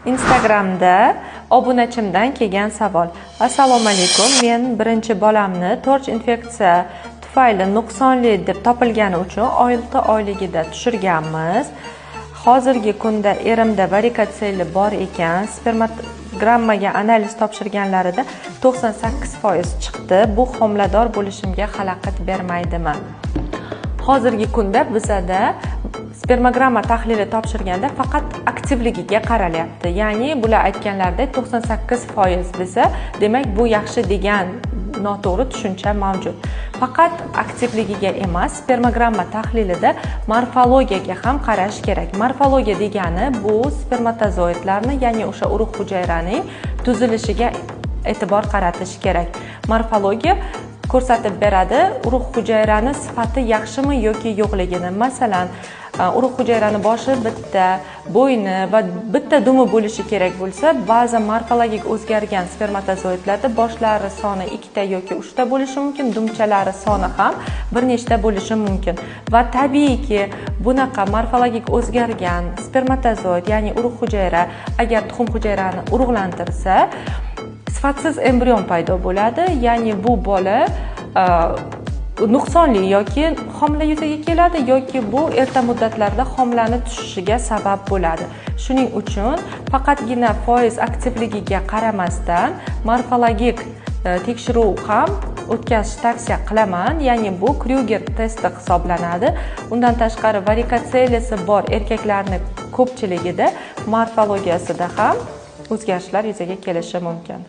Instagramda obunachimdan kelgan savol. Assalomu alaykum. Men birinchi bolamni torch infeksiya tufayli nuqsonli deb topilgani uchun 6 oyligida tushirganmiz. Hozirgi kunda erimda varikatsiyali bor ekan. Spermogrammaga analiz topshirganlarida 98% chiqdi. Bu homilador bo'lishimga xalaqit bermaydimi? Hozirgi kunda bizada spermogramma tahlili topshirganda faqat aktivligiga qaralyapti. Ya'ni bular aytganlaridek 98% desa, demak bu yaxshi degan noto'g'ri tushuncha mavjud. Faqat aktivligiga emas, spermogramma tahlilida morfologiyaga ham qarash kerak. Morfologiya degani bu spermatozoidlarni, ya'ni o'sha urug' hujayraning tuzilishiga e'tibor qaratish kerak. Morfologiya ko'rsatib beradi urug' hujayrani sifati yaxshimi yoki yo'qligini. Masalan, urug' hujayrani boshi bitta, bo'yni va bitta dumi bo'lishi kerak bo'lsa, ba'zi morfologik o'zgargan spermatozoidlarda boshlari soni 2 ta yoki 3 ta bo'lishi mumkin, dumchalari soni ham bir nechta bo'lishi mumkin. Va tabiiyki, bunaqa morfologik o'zgargan spermatozoid, ya'ni urug' hujayra agar tuxum hujayrani urug'lantirsa, sifatsiz embrion paydo bo'ladi, ya'ni bu bola nuqsonli yoki homila yuzaga keladi yoki bu erta muddatlarda homilani tushishiga sabab bo'ladi. Shuning uchun faqatgina foiz aktivligiga qaramasdan morfologik tekshiruv ham o'tkazish tavsiya qilaman, ya'ni bu Kruger testi hisoblanadi. Undan tashqari varikatsiyasi bor erkaklarning ko'pchiligida morfologiyasida ham o'zgarishlar yuzaga kelishi mumkin.